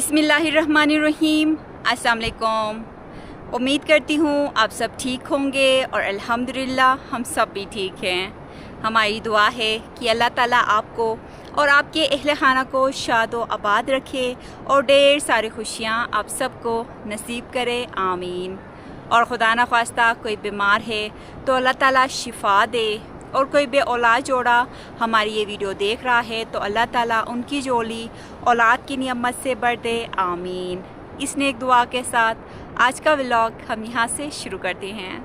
बिस्मिल्लाहिर्रहमानिर्रहीम। अस्सलाम वालेकुम। उम्मीद करती हूँ आप सब ठीक होंगे और अल्हम्दुलिल्लाह हम सब भी ठीक हैं। हमारी दुआ है कि अल्लाह ताला आपको और आपके अहले खाना को शाद व आबाद रखे और ढेर सारी खुशियाँ आप सबको नसीब करे, आमीन। और खुदा न ख्वास्ता कोई बीमार है तो अल्लाह ताला शिफा दे, और कोई बे औलाद जोड़ा हमारी ये वीडियो देख रहा है तो अल्लाह ताला उनकी जोड़ी औलाद की नियमत से बढ़ दे, आमीन। इस नेक दुआ के साथ आज का व्लॉग हम यहाँ से शुरू करते हैं।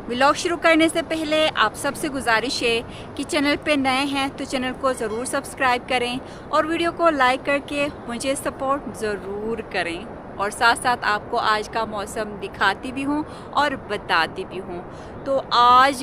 व्लॉग शुरू करने से पहले आप सबसे गुजारिश है कि चैनल पे नए हैं तो चैनल को ज़रूर सब्सक्राइब करें और वीडियो को लाइक करके मुझे सपोर्ट ज़रूर करें, और साथ साथ आपको आज का मौसम दिखाती भी हूँ और बताती भी हूँ। तो आज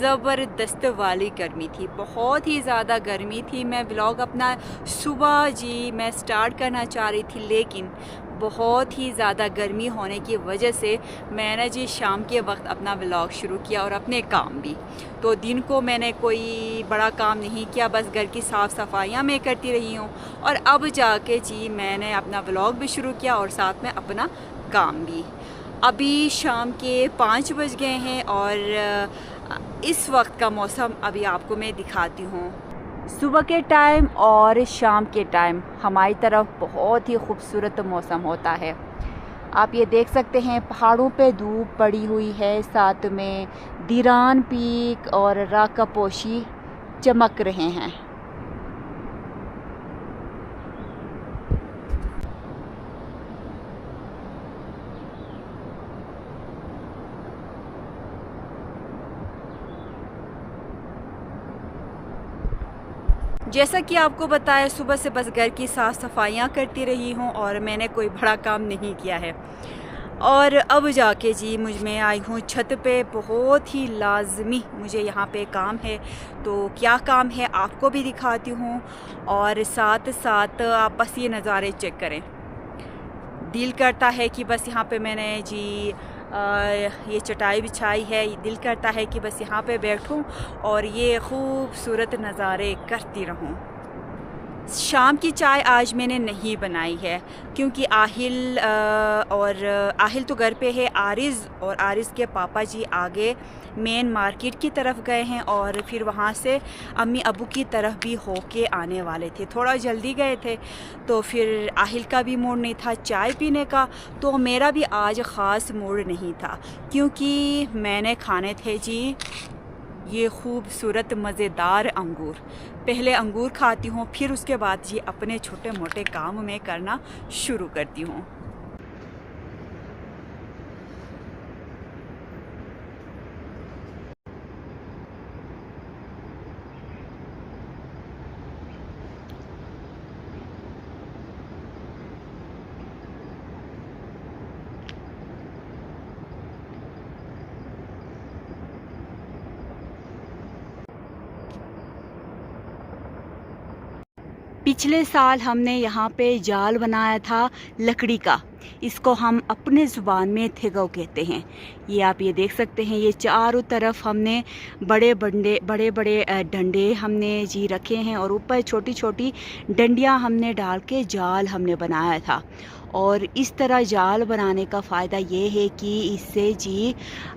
ज़बरदस्त वाली गर्मी थी, बहुत ही ज़्यादा गर्मी थी। मैं व्लॉग अपना सुबह मैं स्टार्ट करना चाह रही थी, लेकिन बहुत ही ज़्यादा गर्मी होने की वजह से मैंने शाम के वक्त अपना व्लॉग शुरू किया और अपने काम भी। तो दिन को मैंने कोई बड़ा काम नहीं किया, बस घर की साफ़ सफाइयाँ मैं करती रही हूँ, और अब जाके मैंने अपना व्लॉग भी शुरू किया और साथ में अपना काम भी। अभी शाम के 5 बज गए हैं और इस वक्त का मौसम अभी आपको मैं दिखाती हूँ। सुबह के टाइम और शाम के टाइम हमारी तरफ बहुत ही खूबसूरत मौसम होता है। आप ये देख सकते हैं पहाड़ों पे धूप पड़ी हुई है, साथ में दीरान पीक और राकापोशी चमक रहे हैं। जैसा कि आपको बताया, सुबह से बस घर की साफ़ सफाइयाँ करती रही हूँ और मैंने कोई बड़ा काम नहीं किया है। और अब जाके मुझ में आई हूँ छत पे, बहुत ही लाजमी मुझे यहाँ पे काम है। तो क्या काम है आपको भी दिखाती हूँ, और साथ साथ आप बस ये नज़ारे चेक करें। दिल करता है कि बस यहाँ पे मैंने ये चटाई बिछाई है, दिल करता है कि बस यहाँ पे बैठूं और ये खूबसूरत नज़ारे करती रहूं। शाम की चाय आज मैंने नहीं बनाई है क्योंकि आहिल तो घर पे है, और आरिज़ के पापा जी आगे मेन मार्केट की तरफ गए हैं और फिर वहाँ से अम्मी अबू की तरफ भी होके आने वाले थे। थोड़ा जल्दी गए थे तो फिर आहिल का भी मूड नहीं था चाय पीने का, तो मेरा भी आज ख़ास मूड नहीं था क्योंकि मैंने खाने थे ये खूबसूरत मज़ेदार अंगूर। पहले अंगूर खाती हूँ, फिर उसके बाद अपने छोटे मोटे काम में करना शुरू करती हूँ। पिछले साल हमने यहाँ पे जाल बनाया था लकड़ी का, इसको हम अपने ज़ुबान में थेगो कहते हैं। ये आप ये देख सकते हैं, ये चारों तरफ हमने बड़े बड़े डंडे हमने रखे हैं और ऊपर छोटी छोटी डंडियाँ हमने डाल के जाल हमने बनाया था। और इस तरह जाल बनाने का फ़ायदा ये है कि इससे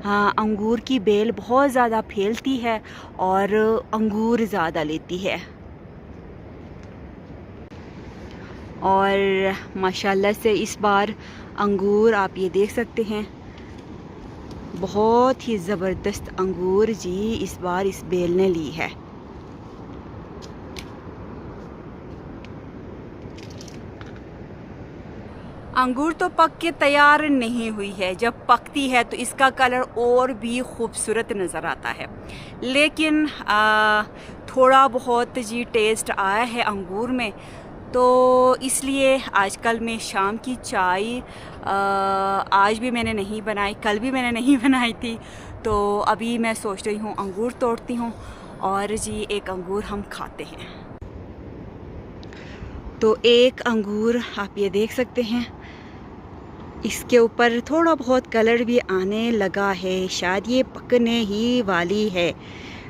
अंगूर की बेल बहुत ज़्यादा फैलती है और अंगूर ज़्यादा लेती है। और माशाल्लाह से इस बार अंगूर आप ये देख सकते हैं, बहुत ही ज़बरदस्त अंगूर इस बार इस बेल ने ली है। अंगूर तो पक के तैयार नहीं हुई है, जब पकती है तो इसका कलर और भी खूबसूरत नज़र आता है, लेकिन थोड़ा बहुत टेस्ट आया है अंगूर में, तो इसलिए आजकल मैं शाम की चाय आज भी मैंने नहीं बनाई, कल भी मैंने नहीं बनाई थी। तो अभी मैं सोच रही हूँ अंगूर तोड़ती हूँ और एक अंगूर हम खाते हैं। तो एक अंगूर आप ये देख सकते हैं, इसके ऊपर थोड़ा बहुत कलर भी आने लगा है, शायद ये पकने ही वाली है।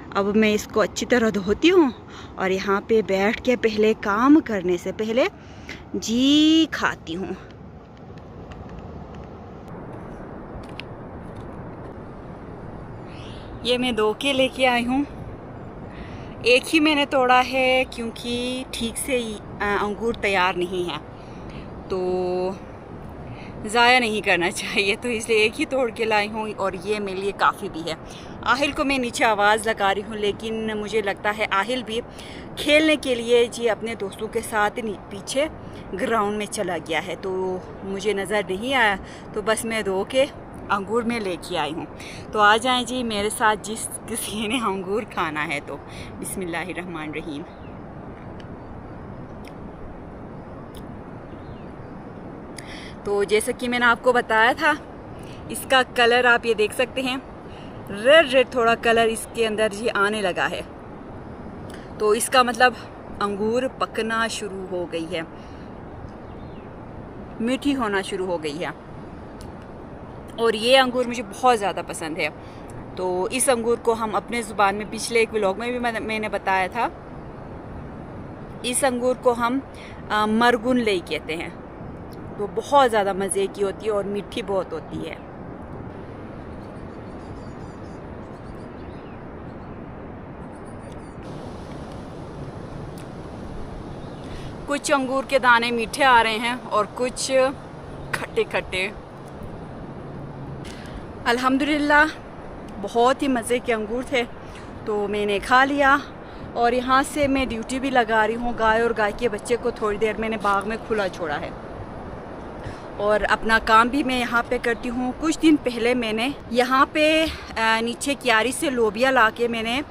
अब मैं इसको अच्छी तरह धोती हूँ और यहाँ पे बैठ के पहले काम करने से पहले जी खाती हूँ। ये मैं 2 के लेके आई हूँ। एक ही मैंने तोड़ा है क्योंकि ठीक से अंगूर तैयार नहीं है, तो ज़ाया नहीं करना चाहिए, तो इसलिए एक ही तोड़ के लाई हूँ और ये मेरे लिए काफ़ी भी है। आहिल को मैं नीचे आवाज़ लगा रही हूँ, लेकिन मुझे लगता है आहिल भी खेलने के लिए जी अपने दोस्तों के साथ पीछे ग्राउंड में चला गया है, तो मुझे नज़र नहीं आया, तो बस मैं 2 के अंगूर में लेके आई हूँ। तो आ जाएं जी मेरे साथ, जिस किसी ने अंगूर खाना है तो। बिस्मिल्लाहिर्रहमानिर्रहीम। तो जैसा कि मैंने आपको बताया था, इसका कलर आप ये देख सकते हैं, रेड रेड थोड़ा कलर इसके अंदर जी आने लगा है, तो इसका मतलब अंगूर पकना शुरू हो गई है, मीठी होना शुरू हो गई है। और ये अंगूर मुझे बहुत ज़्यादा पसंद है। तो इस अंगूर को हम अपने ज़ुबान में पिछले एक व्लॉग में भी मैंने बताया था, इस अंगूर को हम मरगुन लई कहते हैं। तो बहुत ज़्यादा मज़े की होती है और मीठी बहुत होती है। कुछ अंगूर के दाने मीठे आ रहे हैं और कुछ खट्टे खट्टे। अल्हम्दुलिल्लाह बहुत ही मज़े के अंगूर थे, तो मैंने खा लिया। और यहाँ से मैं ड्यूटी भी लगा रही हूँ। गाय और गाय के बच्चे को थोड़ी देर मैंने बाग में खुला छोड़ा है और अपना काम भी मैं यहाँ पे करती हूँ। कुछ दिन पहले मैंने यहाँ पे नीचे क्यारी से लोबिया लाके मैंने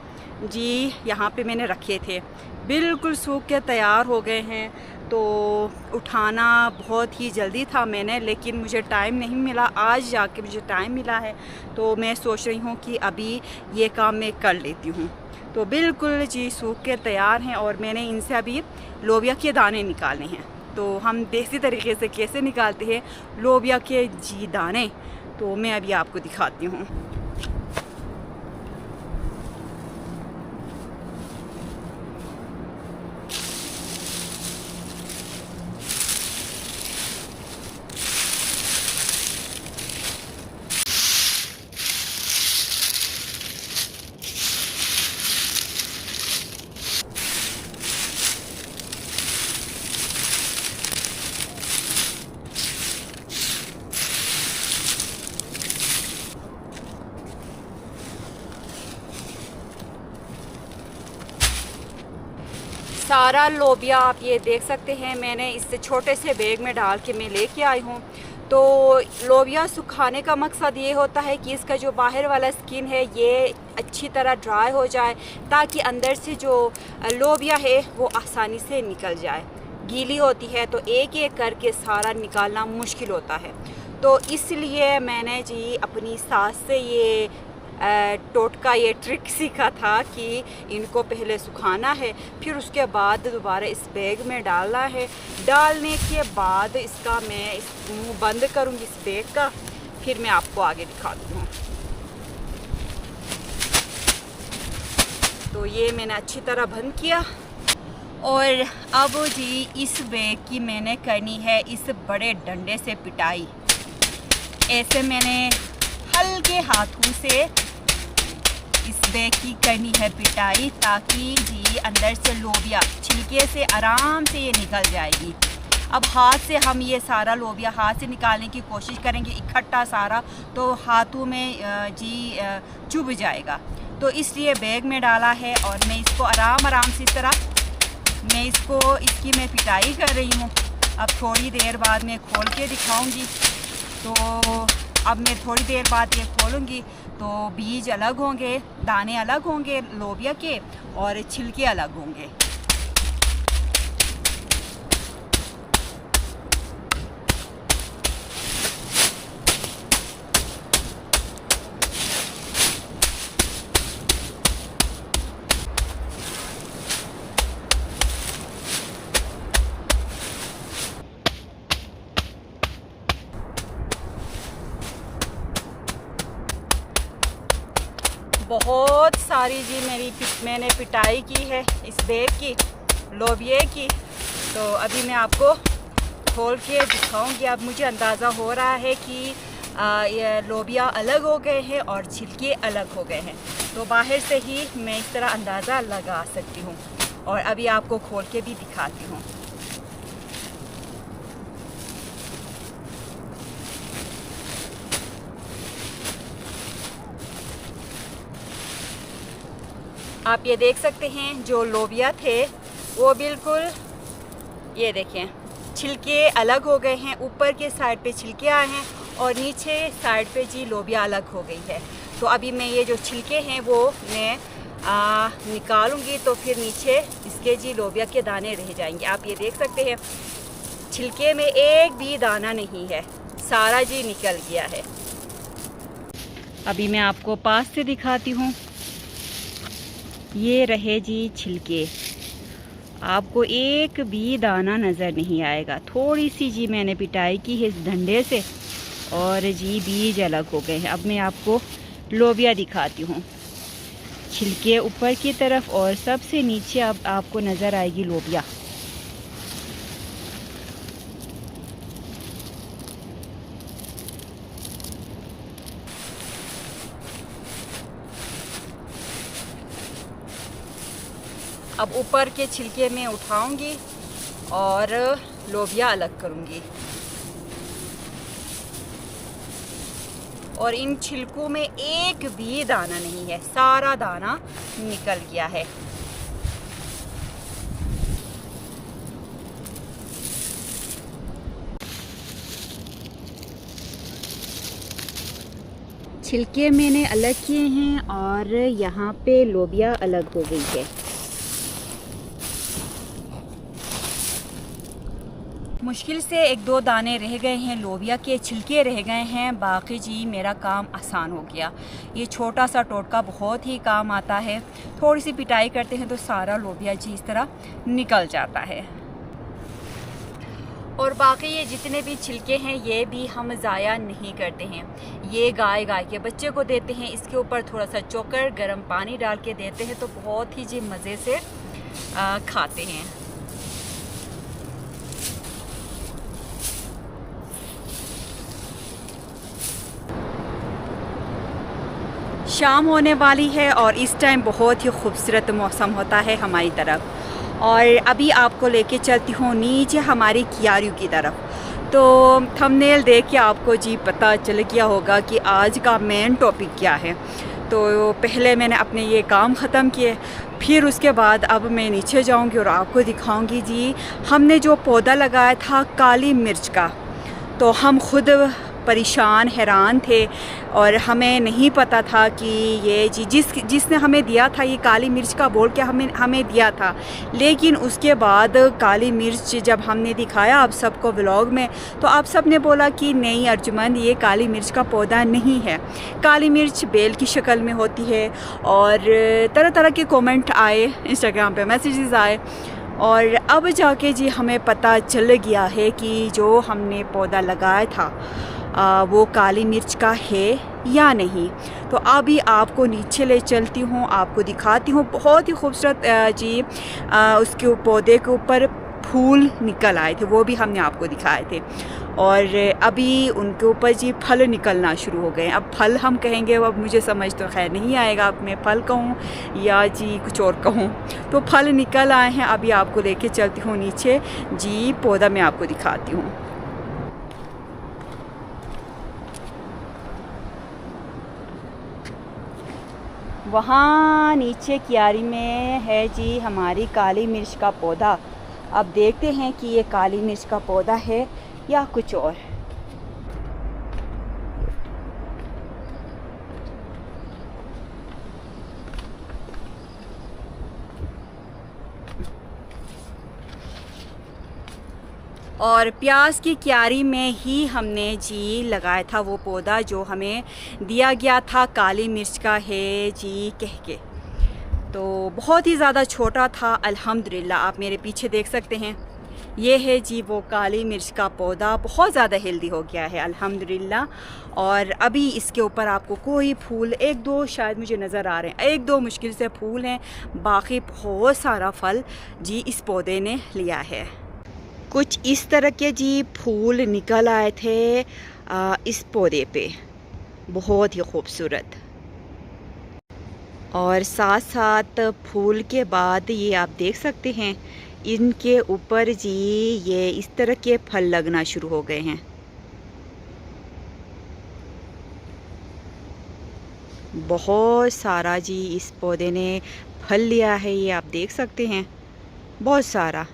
जी यहाँ पे मैंने रखे थे, बिल्कुल सूख के तैयार हो गए हैं। तो उठाना बहुत ही जल्दी था मैंने, लेकिन मुझे टाइम नहीं मिला। आज जाके मुझे टाइम मिला है, तो मैं सोच रही हूँ कि अभी ये काम मैं कर लेती हूँ। तो बिल्कुल जी सूख के तैयार हैं और मैंने इनसे अभी लोबिया के दाने निकालने हैं। तो हम देसी तरीके से कैसे निकालते हैं लोबिया के जी दाने, तो मैं अभी आपको दिखाती हूँ। सारा लोबिया आप ये देख सकते हैं, मैंने इससे छोटे से बैग में डाल के मैं लेके आई हूँ। तो लोबिया सुखाने का मकसद ये होता है कि इसका जो बाहर वाला स्किन है ये अच्छी तरह ड्राई हो जाए, ताकि अंदर से जो लोबिया है वो आसानी से निकल जाए। गीली होती है तो एक एक करके सारा निकालना मुश्किल होता है। तो इसलिए मैंने जी अपनी सास से ये टोटका, ये ट्रिक सीखा था कि इनको पहले सुखाना है, फिर उसके बाद दोबारा इस बैग में डालना है। डालने के बाद इसका मैं इस मुँह बंद करूँगी इस बैग का, फिर मैं आपको आगे दिखाती हूँ। तो ये मैंने अच्छी तरह बंद किया और अब जी इस बैग की मैंने करनी है इस बड़े डंडे से पिटाई। ऐसे मैंने हल्के हाथों से इस बैग की करनी है पिटाई, ताकि जी अंदर से लोबिया छिलके से आराम से ये निकल जाएगी। अब हाथ से हम ये सारा लोबिया हाथ से निकालने की कोशिश करेंगे इकट्ठा सारा, तो हाथों में जी चुभ जाएगा। तो इसलिए बैग में डाला है और मैं इसको आराम से इस तरह मैं इसकी मैं पिटाई कर रही हूँ। अब थोड़ी देर बाद मैं खोल के दिखाऊंगी। तो अब मैं थोड़ी देर बाद ये खोलूँगी तो बीज अलग होंगे, दाने अलग होंगे लोबिया के और छिलके अलग होंगे। बहुत सारी जी मैंने पिटाई की है इस बैग की लोबिया की। तो अभी मैं आपको खोल के दिखाऊंगी। अब मुझे अंदाज़ा हो रहा है कि ये लोबिया अलग हो गए हैं और छिलके अलग हो गए हैं। तो बाहर से ही मैं इस तरह अंदाज़ा लगा सकती हूँ और अभी आपको खोल के भी दिखाती हूँ। आप ये देख सकते हैं जो लोबिया थे वो बिल्कुल, ये देखें, छिलके अलग हो गए हैं। ऊपर के साइड पे छिलके आए हैं और नीचे साइड पे जी लोबिया अलग हो गई है। तो अभी मैं ये जो छिलके हैं वो मैं निकालूंगी, तो फिर नीचे इसके जी लोबिया के दाने रह जाएंगे। आप ये देख सकते हैं छिलके में एक भी दाना नहीं है, सारा जी निकल गया है। अभी मैं आपको पास से दिखाती हूँ। ये रहे जी छिलके, आपको एक भी दाना नज़र नहीं आएगा। थोड़ी सी जी मैंने पिटाई की है इस डंडे से और जी बीज अलग हो गए हैं। अब मैं आपको लोबिया दिखाती हूँ। छिलके ऊपर की तरफ और सबसे नीचे अब आपको नज़र आएगी लोबिया। अब ऊपर के छिलके में उठाऊंगी और लोबिया अलग करूंगी और इन छिलकों में एक भी दाना नहीं है, सारा दाना निकल गया है। छिलके मैंने अलग किए हैं और यहाँ पे लोबिया अलग हो गई है। मुश्किल से एक दो दाने रह गए हैं, लोबिया के छिलके रह गए हैं, बाकी जी मेरा काम आसान हो गया। ये छोटा सा टोटका बहुत ही काम आता है। थोड़ी सी पिटाई करते हैं तो सारा लोबिया जी इस तरह निकल जाता है। और बाकी ये जितने भी छिलके हैं ये भी हम ज़ाया नहीं करते हैं। ये गाय के बच्चे को देते हैं। इसके ऊपर थोड़ा सा चोकर गर्म पानी डाल के देते हैं तो बहुत ही जी मज़े से खाते हैं। शाम होने वाली है और इस टाइम बहुत ही खूबसूरत मौसम होता है हमारी तरफ। और अभी आपको लेके चलती हूँ नीचे हमारी क्यारियों की तरफ। तो थंबनेल देख के आपको जी पता चल गया होगा कि आज का मेन टॉपिक क्या है। तो पहले मैंने अपने ये काम ख़त्म किए, फिर उसके बाद अब मैं नीचे जाऊंगी और आपको दिखाऊंगी जी हमने जो पौधा लगाया था काली मिर्च का। तो हम खुद परेशान हैरान थे और हमें नहीं पता था कि ये जी जिसने हमें दिया था ये काली मिर्च का बोल के हमें दिया था। लेकिन उसके बाद काली मिर्च जब हमने दिखाया आप सबको व्लॉग में तो आप सब ने बोला कि नहीं अर्जुमंद ये काली मिर्च का पौधा नहीं है, काली मिर्च बेल की शक्ल में होती है। और तरह तरह के कमेंट आए, इंस्टाग्राम पे मैसेजेस आए और अब जाके जी हमें पता चल गया है कि जो हमने पौधा लगाया था वो काली मिर्च का है या नहीं। तो अभी आपको नीचे ले चलती हूँ, आपको दिखाती हूँ। बहुत ही खूबसूरत जी उसके पौधे के ऊपर फूल निकल आए थे, वो भी हमने आपको दिखाए थे। और अभी उनके ऊपर जी फल निकलना शुरू हो गए। अब फल हम कहेंगे, अब मुझे समझ तो खैर नहीं आएगा, अब मैं फल कहूँ या जी कुछ और कहूँ। तो फल निकल आए हैं, अभी आपको लेके चलती हूँ नीचे जी, पौधा मैं आपको दिखाती हूँ। वहाँ नीचे क्यारी में है जी हमारी काली मिर्च का पौधा। अब देखते हैं कि ये काली मिर्च का पौधा है या कुछ और। और प्याज की क्यारी में ही हमने जी लगाया था वो पौधा जो हमें दिया गया था काली मिर्च का है जी कह के। तो बहुत ही ज़्यादा छोटा था, अल्हम्दुलिल्लाह आप मेरे पीछे देख सकते हैं। ये है जी वो काली मिर्च का पौधा, बहुत ज़्यादा हेल्दी हो गया है अल्हम्दुलिल्लाह। और अभी इसके ऊपर आपको कोई फूल, एक दो शायद मुझे नज़र आ रहे हैं, एक दो मुश्किल से फूल हैं, बाकी बहुत सारा फल जी इस पौधे ने लिया है। कुछ इस तरह के जी फूल निकल आए थे इस पौधे पे, बहुत ही खूबसूरत। और साथ साथ फूल के बाद ये आप देख सकते हैं इनके ऊपर जी ये इस तरह के फल लगना शुरू हो गए हैं। बहुत सारा जी इस पौधे ने फल लिया है, ये आप देख सकते हैं, बहुत सारा।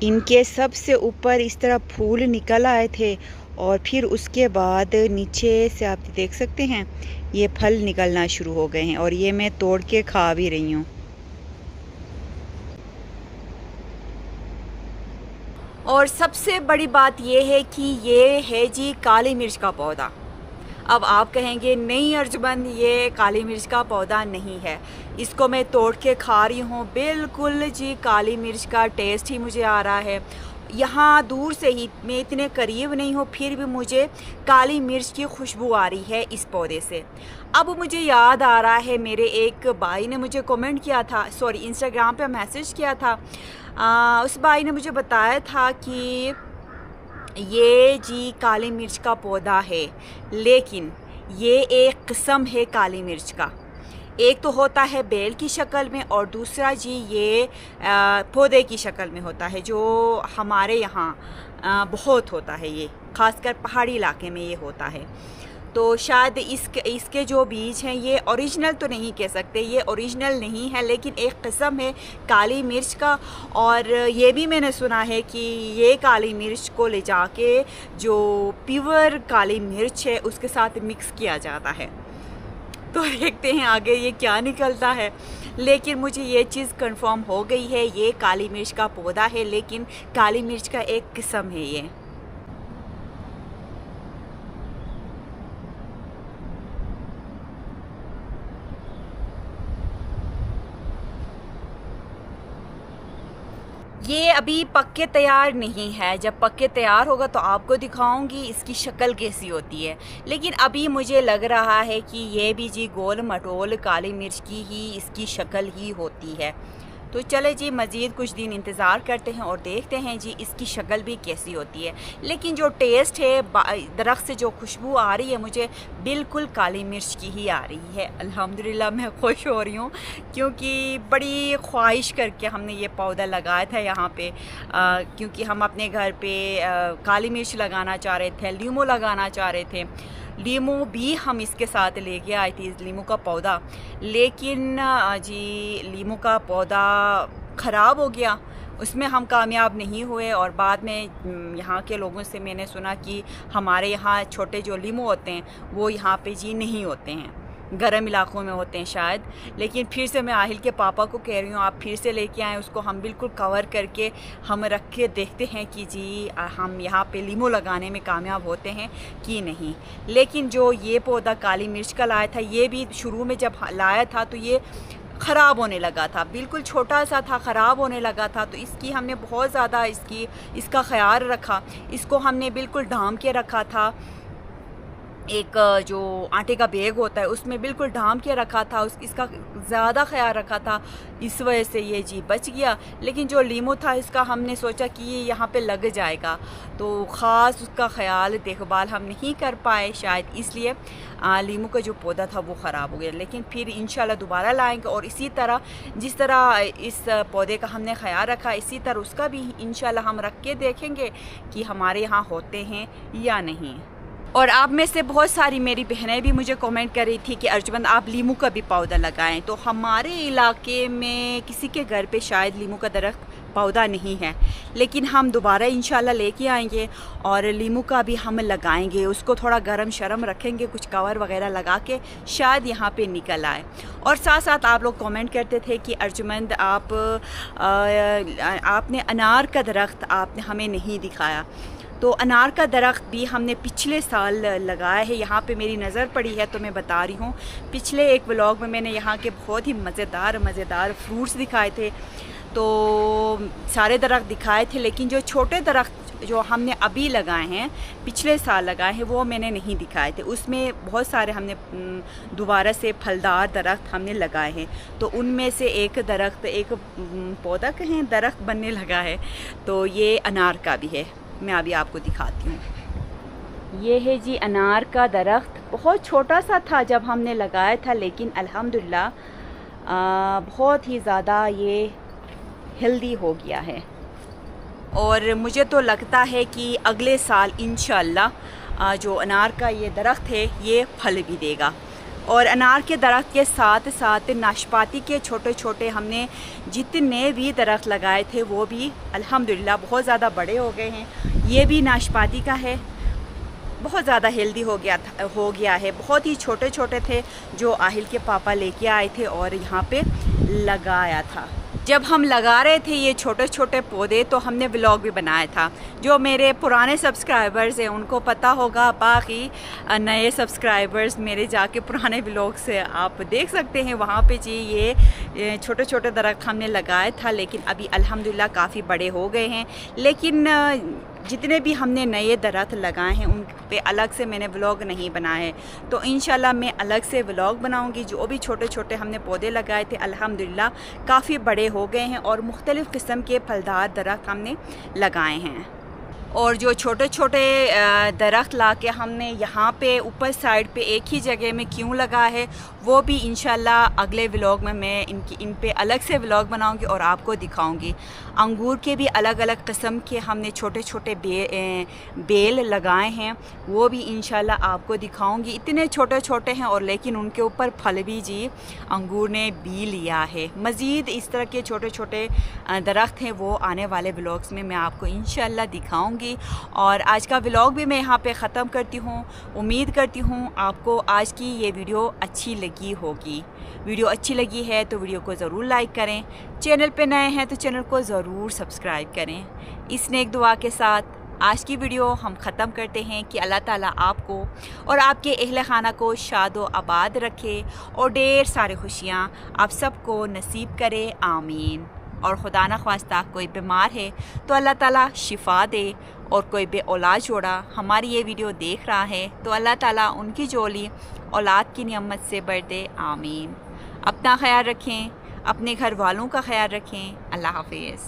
इनके सबसे ऊपर इस तरह फूल निकल आए थे और फिर उसके बाद नीचे से आप देख सकते हैं ये फल निकलना शुरू हो गए हैं और ये मैं तोड़ के खा भी रही हूँ। और सबसे बड़ी बात ये है कि ये है जी काली मिर्च का पौधा। अब आप कहेंगे नहीं अर्जुमंद, ये काली मिर्च का पौधा नहीं है, इसको मैं तोड़ के खा रही हूँ। बिल्कुल जी काली मिर्च का टेस्ट ही मुझे आ रहा है। यहाँ दूर से ही, मैं इतने करीब नहीं हूँ, फिर भी मुझे काली मिर्च की खुशबू आ रही है इस पौधे से। अब मुझे याद आ रहा है, मेरे एक भाई ने मुझे कमेंट किया था, सॉरी इंस्टाग्राम पे मैसेज किया था। उस भाई ने मुझे बताया था कि ये जी काली मिर्च का पौधा है, लेकिन ये एक किस्म है काली मिर्च का। एक तो होता है बेल की शक्ल में और दूसरा जी ये पौधे की शक्ल में होता है, जो हमारे यहाँ बहुत होता है। ये खासकर पहाड़ी इलाके में ये होता है। तो शायद इसके जो बीज हैं ये ओरिजिनल तो नहीं कह सकते, ये ओरिजिनल नहीं है, लेकिन एक किस्म है काली मिर्च का। और ये भी मैंने सुना है कि ये काली मिर्च को ले जाके जो प्योर काली मिर्च है उसके साथ मिक्स किया जाता है। तो देखते हैं आगे ये क्या निकलता है, लेकिन मुझे ये चीज़ कंफर्म हो गई है, ये काली मिर्च का पौधा है, लेकिन काली मिर्च का एक किस्म है ये। ये अभी पक के तैयार नहीं है, जब पक के तैयार होगा तो आपको दिखाऊंगी इसकी शक्ल कैसी होती है। लेकिन अभी मुझे लग रहा है कि ये भी जी गोल मटोल काली मिर्च की ही इसकी शक्ल ही होती है। तो चले जी मज़ीद कुछ दिन इंतज़ार करते हैं और देखते हैं जी इसकी शक्ल भी कैसी होती है। लेकिन जो टेस्ट है, दरख्त से जो खुशबू आ रही है, मुझे बिल्कुल काली मिर्च की ही आ रही है। अल्हम्दुलिल्लाह मैं खुश हो रही हूँ, क्योंकि बड़ी ख्वाहिश करके हमने ये पौधा लगाया था यहाँ पे, क्योंकि हम अपने घर पे काली मिर्च लगाना चाह रहे थे, लीमू लगाना चाह रहे थे। लीमू भी हम इसके साथ लेके आए थे, लीमू का पौधा, लेकिन जी लीमू का पौधा ख़राब हो गया, उसमें हम कामयाब नहीं हुए। और बाद में यहाँ के लोगों से मैंने सुना कि हमारे यहाँ छोटे जो लीमू होते हैं वो यहाँ पे जी नहीं होते हैं, गर्म इलाकों में होते हैं शायद। लेकिन फिर से मैं आहिल के पापा को कह रही हूँ आप फिर से लेके आएँ उसको, हम बिल्कुल कवर करके हम रख के देखते हैं कि जी हम यहाँ पे लीमू लगाने में कामयाब होते हैं कि नहीं। लेकिन जो ये पौधा काली मिर्च का लाया था, ये भी शुरू में जब लाया था तो ये ख़राब होने लगा था, बिल्कुल छोटा सा था, ख़राब होने लगा था। तो इसकी हमने बहुत ज़्यादा इसका ख्याल रखा, इसको हमने बिल्कुल ढांप के रखा था। एक जो आटे का बैग होता है उसमें बिल्कुल ढांप के रखा था, इसका ज़्यादा ख्याल रखा था, इस वजह से ये जी बच गया। लेकिन जो लीमू था इसका हमने सोचा कि ये यहाँ पे लग जाएगा, तो ख़ास उसका ख्याल देखभाल हम नहीं कर पाए, शायद इसलिए लीमू का जो पौधा था वो ख़राब हो गया। लेकिन फिर इंशाल्लाह दोबारा लाएंगे और इसी तरह जिस तरह इस पौधे का हमने ख्याल रखा, इसी तरह उसका भी इंशाल्लाह हम रख के देखेंगे कि हमारे यहाँ होते हैं या नहीं। और आप में से बहुत सारी मेरी बहनें भी मुझे कमेंट कर रही थी कि अर्जुमंद आप लीमू का भी पौधा लगाएं। तो हमारे इलाके में किसी के घर पे शायद लीमू का दरख्त पौधा नहीं है, लेकिन हम दोबारा इंशाल्लाह लेके आएंगे और लीमू का भी हम लगाएंगे। उसको थोड़ा गरम शरम रखेंगे, कुछ कवर वगैरह लगा के, शायद यहाँ पे निकल आए। और साथ साथ आप लोग कमेंट करते थे कि अर्जुमंद आपने अनार का दरख्त आपने हमें नहीं दिखाया। तो अनार का दरख्त भी हमने पिछले साल लगाया है। यहाँ पे मेरी नज़र पड़ी है तो मैं बता रही हूँ। पिछले एक व्लॉग में मैंने यहाँ के बहुत ही मज़ेदार फ्रूट्स दिखाए थे, तो सारे दरख्त दिखाए थे, लेकिन जो छोटे दरख्त जो हमने अभी लगाए हैं, पिछले साल लगाए हैं, वो मैंने नहीं दिखाए थे। उसमें बहुत सारे हमने दोबारा से फलदार दरख्त हमने लगाए हैं। तो उनमें से एक दरख्त, एक पौधा कहें, दरख्त बनने लगा है। तो ये अनार का भी है, मैं अभी आपको दिखाती हूँ। ये है जी अनार का दरख्त। बहुत छोटा सा था जब हमने लगाया था, लेकिन अल्हम्दुलिल्लाह बहुत ही ज़्यादा ये हेल्दी हो गया है। और मुझे तो लगता है कि अगले साल इंशाअल्लाह जो अनार का ये दरख्त है ये फल भी देगा। और अनार के दरख्त के साथ साथ नाशपाती के छोटे छोटे हमने जितने भी दरख्त लगाए थे वो भी अल्हम्दुलिल्लाह बहुत ज़्यादा बड़े हो गए हैं। ये भी नाशपाती का है, बहुत ज़्यादा हेल्दी हो गया है। बहुत ही छोटे छोटे थे जो आहिल के पापा लेके आए थे और यहाँ पे लगाया था। जब हम लगा रहे थे ये छोटे छोटे पौधे तो हमने व्लॉग भी बनाया था। जो मेरे पुराने सब्सक्राइबर्स हैं उनको पता होगा, बाकी नए सब्सक्राइबर्स मेरे जाके पुराने व्लॉग से आप देख सकते हैं। वहाँ पे जी ये छोटे छोटे दरख्त हमने लगाया था, लेकिन अभी अल्हम्दुलिल्लाह काफ़ी बड़े हो गए हैं। लेकिन जितने भी हमने नए दरख्त लगाए हैं उन पे अलग से मैंने व्लॉग नहीं बनाए हैं। तो इंशाल्लाह मैं अलग से व्लॉग बनाऊंगी। जो भी छोटे छोटे हमने पौधे लगाए थे अल्हम्दुलिल्लाह काफ़ी बड़े हो गए हैं और मुख्तलिफ़ किस्म के फलदार दरख्त हमने लगाए हैं। और जो छोटे छोटे दरख्त ला के हमने यहाँ पे ऊपर साइड पे एक ही जगह में क्यों लगा है, वो भी इंशाल्लाह अगले व्लॉग में मैं इन पे अलग से व्लॉग बनाऊंगी और आपको दिखाऊंगी। अंगूर के भी अलग अलग किस्म के हमने छोटे छोटे बेल लगाए हैं, वो भी इंशाल्लाह आपको दिखाऊंगी। इतने छोटे छोटे हैं और लेकिन उनके ऊपर फल भी जी अंगूर ने भी लिया है। मज़ीद इस तरह के छोटे छोटे दरख्त हैं वो आने वाले व्लॉग्स में मैं आपको इंशाल्लाह दिखाऊंगी। और आज का व्लॉग भी मैं यहाँ पे ख़त्म करती हूँ। उम्मीद करती हूँ आपको आज की ये वीडियो अच्छी लगी होगी। वीडियो अच्छी लगी है तो वीडियो को ज़रूर लाइक करें। चैनल पे नए हैं तो चैनल को ज़रूर सब्सक्राइब करें। इस नेक दुआ के साथ आज की वीडियो हम ख़त्म करते हैं कि अल्लाह ताला आपको और आपके अहले खाना को शादो आबाद रखे और ढेर सारी खुशियाँ आप सबको नसीब करे, आमीन। और खुदा न ख्वास्ता कोई बीमार है तो अल्लाह ताला शिफा दे, और कोई बे औलाद जोड़ा हमारी ये वीडियो देख रहा है तो अल्लाह ताला उनकी जोली औलाद की नियमत से बढ़ दे, आमीन। अपना ख्याल रखें, अपने घर वालों का ख्याल रखें। अल्लाह हाफिज़।